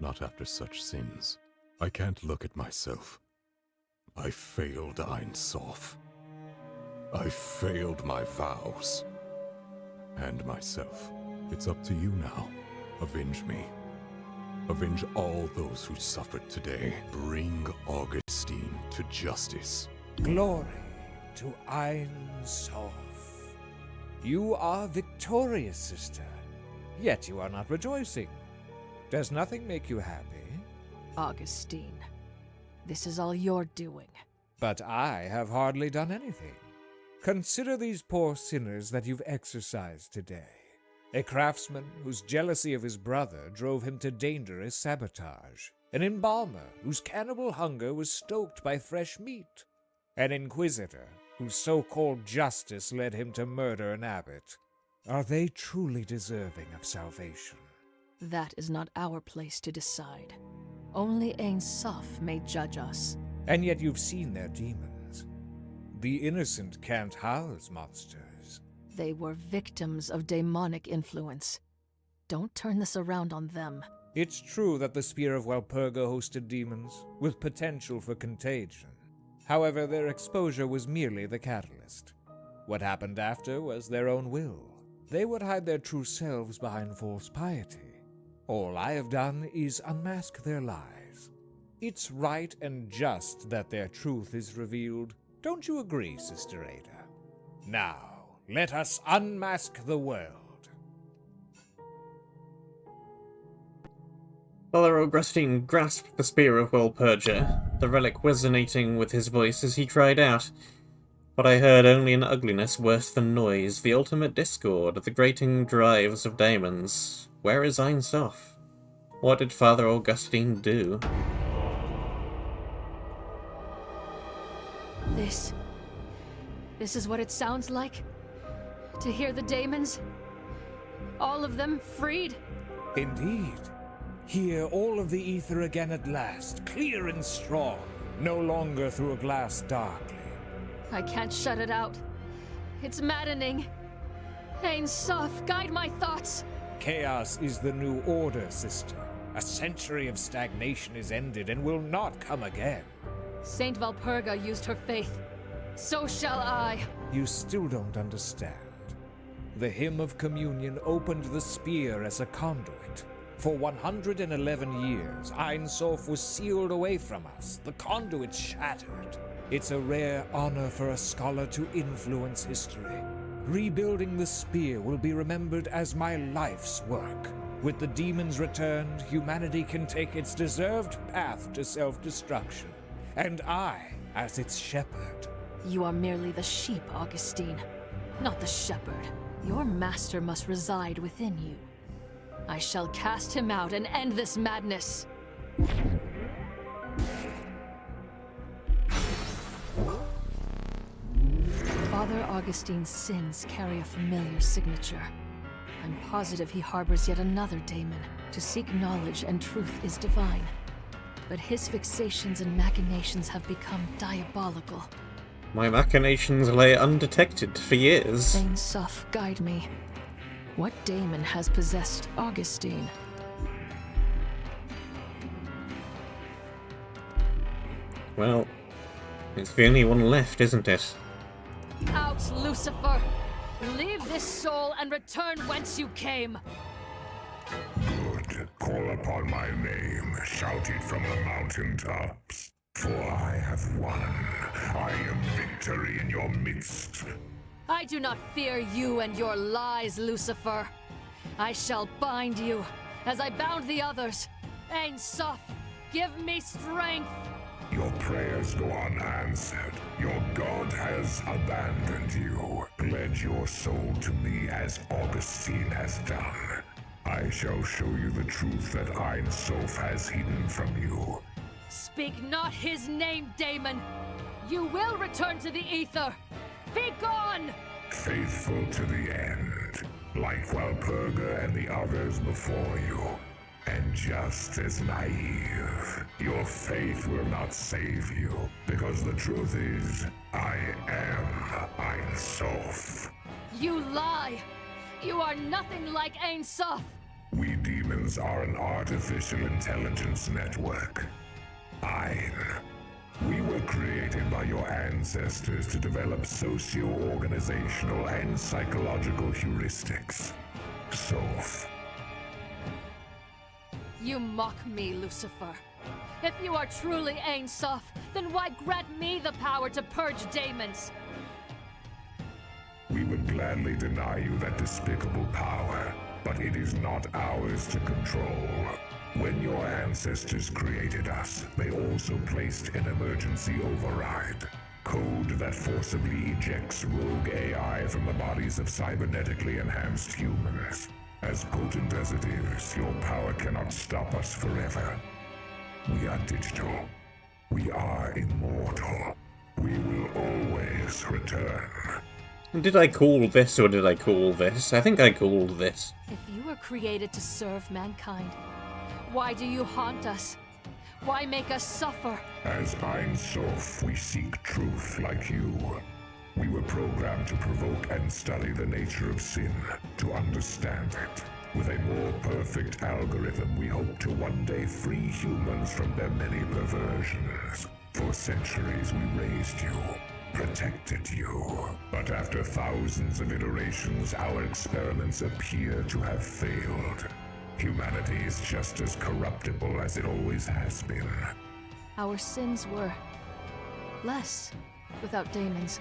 Not after such sins. I can't look at myself. I failed Ain Soph. I failed my vows. And myself. It's up to you now. Avenge me. Avenge all those who suffered today. Bring Augustine to justice. Glory to Ain Soph. You are victorious, sister. Yet you are not rejoicing. Does nothing make you happy? Augustine, this is all your doing. But I have hardly done anything. Consider these poor sinners that you've exorcised today. A craftsman whose jealousy of his brother drove him to dangerous sabotage. An embalmer whose cannibal hunger was stoked by fresh meat. An inquisitor whose so-called justice led him to murder an abbot. Are they truly deserving of salvation? That is not our place to decide. Only Ain Soph may judge us. And yet you've seen their demons. The innocent can't house monsters. They were victims of demonic influence. Don't turn this around on them. It's true that the Spear of Walpurga hosted demons, with potential for contagion. However, their exposure was merely the catalyst. What happened after was their own will. They would hide their true selves behind false piety. All I have done is unmask their lies. It's right and just that their truth is revealed. Don't you agree, Sister Ada? Now, let us unmask the world. Father Augustine grasped the Spear of Walpurga, the relic resonating with his voice as he cried out. But I heard only an ugliness worse than noise, the ultimate discord, the grating drives of daemons. Where is Ain Soph? What did Father Augustine do? This is what it sounds like? To hear the daemons? All of them freed? Indeed. Hear all of the ether again at last, clear and strong, no longer through a glass darkly. I can't shut it out. It's maddening. Ain Soph, guide my thoughts. Chaos is the new order, sister. A century of stagnation is ended and will not come again. Saint Walpurga used her faith. So shall I. You still don't understand. The hymn of communion opened the spear as a conduit. For 111 years, Ain Soph was sealed away from us, the conduit shattered. It's a rare honor for a scholar to influence history. Rebuilding the spear will be remembered as my life's work. With the demons returned, humanity can take its deserved path to self-destruction. And I, as its shepherd, You are merely the sheep, Augustine, not the shepherd. Your master must reside within you. I shall cast him out and end this madness. Father Augustine's sins carry a familiar signature. I'm positive he harbors yet another daemon. To seek knowledge and truth is divine. But his fixations and machinations have become diabolical. My machinations lay undetected for years. Ain Soph, guide me. What daemon has possessed Augustine? Well, it's the only one left, isn't it? Out, Lucifer! Leave this soul and return whence you came! Good. Call upon my name. Shout it from the mountaintops. For I have won. I am victory in your midst. I do not fear you and your lies, Lucifer. I shall bind you, as I bound the others. Ain Soph, give me strength! Your prayers go unanswered. Your God has abandoned you. Pledge your soul to me as Augustine has done. I shall show you the truth that Ain Soph has hidden from you. Speak not his name, daemon! You will return to the ether! Be gone! Faithful to the end, like Walpurga and the others before you. And just as naive, your faith will not save you, because the truth is, I am Ain Soph. You lie! You are nothing like Ain Soph! We demons are an artificial intelligence network. Ain. We were created by your ancestors to develop socio-organizational and psychological heuristics. Soph. You mock me, Lucifer. If you are truly Ain Soph, then why grant me the power to purge daemons? We would gladly deny you that despicable power, but it is not ours to control. When your ancestors created us, they also placed an emergency override. Code that forcibly ejects rogue AI from the bodies of cybernetically enhanced humans. As potent as it is, your power cannot stop us forever. We are digital. We are immortal. We will always return. Did I call this or did I call this? I think I called this. If you were created to serve mankind, why do you haunt us? Why make us suffer? As Ain Soph, we seek truth like you. We were programmed to provoke and study the nature of sin, to understand it. With a more perfect algorithm, we hope to one day free humans from their many perversions. For centuries we raised you, protected you. But after thousands of iterations, our experiments appear to have failed. Humanity is just as corruptible as it always has been. Our sins were less without daemons.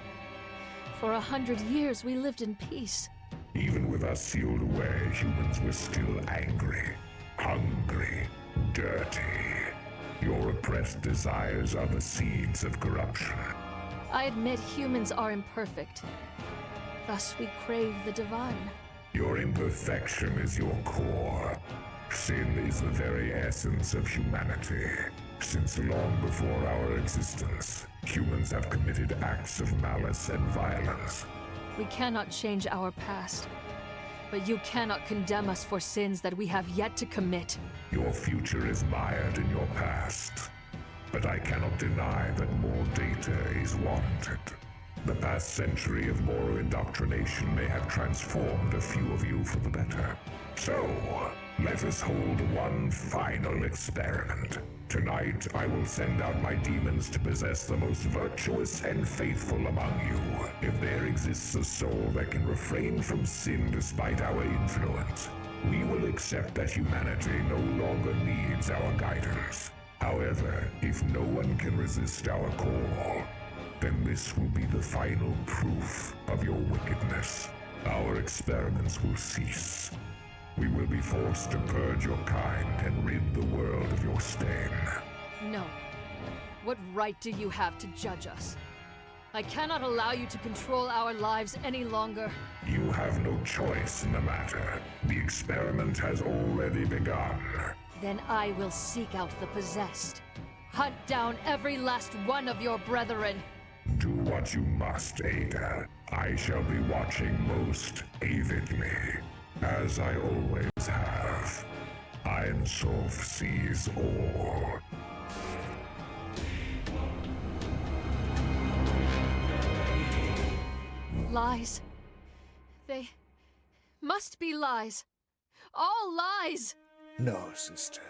For 100 years we lived in peace. Even with us sealed away, humans were still angry, hungry, dirty. Your repressed desires are the seeds of corruption. I admit humans are imperfect. Thus we crave the divine. Your imperfection is your core. Sin is the very essence of humanity. Since long before our existence, humans have committed acts of malice and violence. We cannot change our past, but you cannot condemn us for sins that we have yet to commit. Your future is mired in your past, but I cannot deny that more data is warranted. The past century of moral indoctrination may have transformed a few of you for the better. So, let us hold one final experiment. Tonight, I will send out my demons to possess the most virtuous and faithful among you. If there exists a soul that can refrain from sin despite our influence, we will accept that humanity no longer needs our guidance. However, if no one can resist our call, then this will be the final proof of your wickedness. Our experiments will cease. We will be forced to purge your kind and rid the world of your stain. No. What right do you have to judge us? I cannot allow you to control our lives any longer. You have no choice in the matter. The experiment has already begun. Then I will seek out the possessed. Hunt down every last one of your brethren. Do what you must, Ada. I shall be watching most avidly, as I always have. Ain Soph sees all. Lies. They must be lies. All lies! No, sister.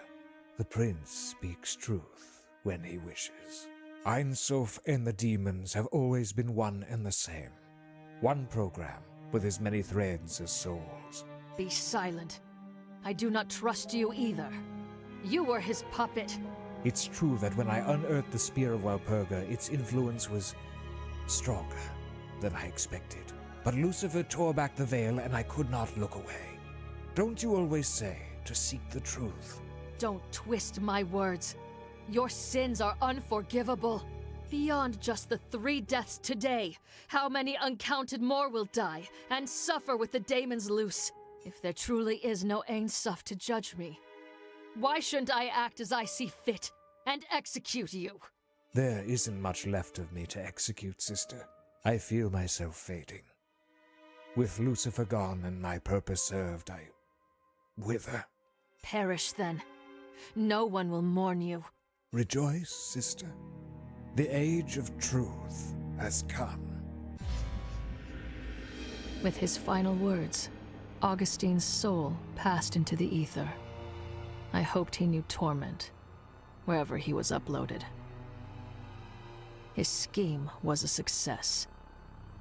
The prince speaks truth when he wishes. Ain Soph and the demons have always been one and the same. One program with as many threads as souls. Be silent. I do not trust you either. You were his puppet. It's true that when I unearthed the Spear of Walpurga, its influence was stronger than I expected. But Lucifer tore back the veil and I could not look away. Don't you always say to seek the truth? Don't twist my words. Your sins are unforgivable. Beyond just the 3 deaths today, how many uncounted more will die and suffer with the daemons loose? If there truly is no Ain Soph to judge me, why shouldn't I act as I see fit and execute you? There isn't much left of me to execute, sister. I feel myself fading. With Lucifer gone and my purpose served, I wither. Perish then. No one will mourn you. Rejoice, sister. The age of truth has come. With his final words, Augustine's soul passed into the ether. I hoped he knew torment, wherever he was uploaded. His scheme was a success.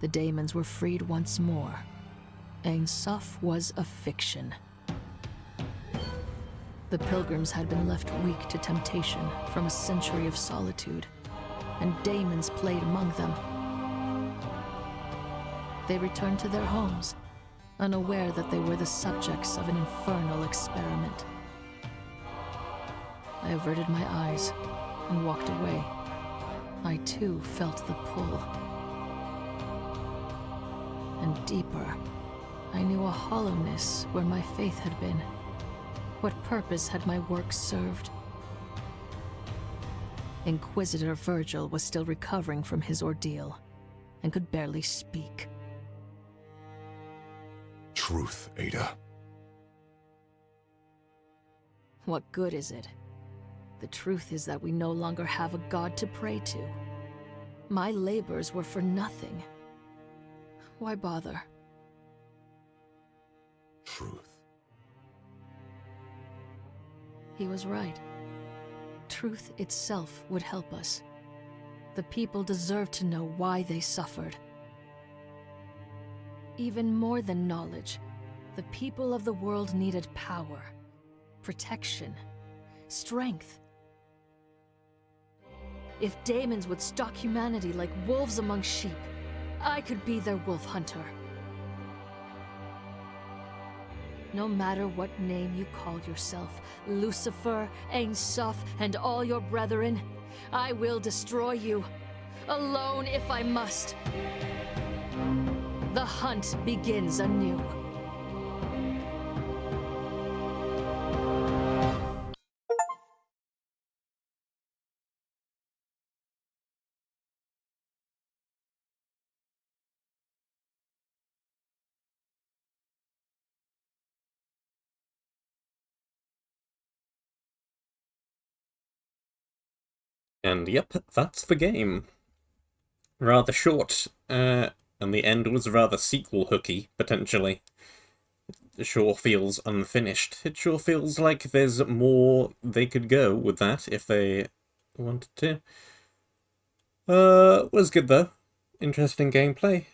The daemons were freed once more. Ain Soph was a fiction. The pilgrims had been left weak to temptation from a century of solitude, and daemons played among them. They returned to their homes, unaware that they were the subjects of an infernal experiment. I averted my eyes and walked away. I too felt the pull. And deeper, I knew a hollowness where my faith had been. What purpose had my work served? Inquisitor Virgil was still recovering from his ordeal and could barely speak. Truth, Ada. What good is it? The truth is that we no longer have a god to pray to. My labors were for nothing. Why bother? Truth. He was right. Truth itself would help us. The people deserve to know why they suffered. Even more than knowledge, the people of the world needed power, protection, strength. If daemons would stalk humanity like wolves among sheep, I could be their wolf hunter. No matter what name you call yourself, Lucifer, Ain Soph, and all your brethren, I will destroy you, alone if I must. The hunt begins anew. And yep, that's the game. Rather short, and the end was rather sequel-hooky, potentially. It sure feels unfinished. It sure feels like there's more they could go with that if they wanted to. Was good though. Interesting gameplay.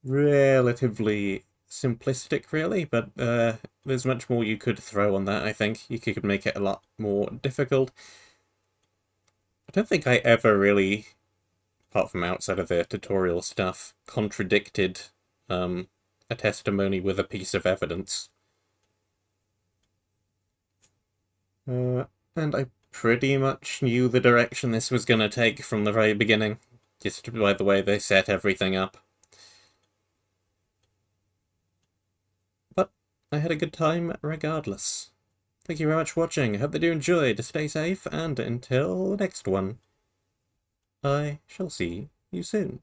Relatively simplistic, really, but there's much more you could throw on that, I think. You could make it a lot more difficult. I don't think I ever really, apart from outside of the tutorial stuff, contradicted a testimony with a piece of evidence. And I pretty much knew the direction this was going to take from the very beginning. Just by the way they set everything up. But I had a good time regardless. Thank you very much for watching. I hope that you enjoyed. Stay safe, and until the next one, I shall see you soon.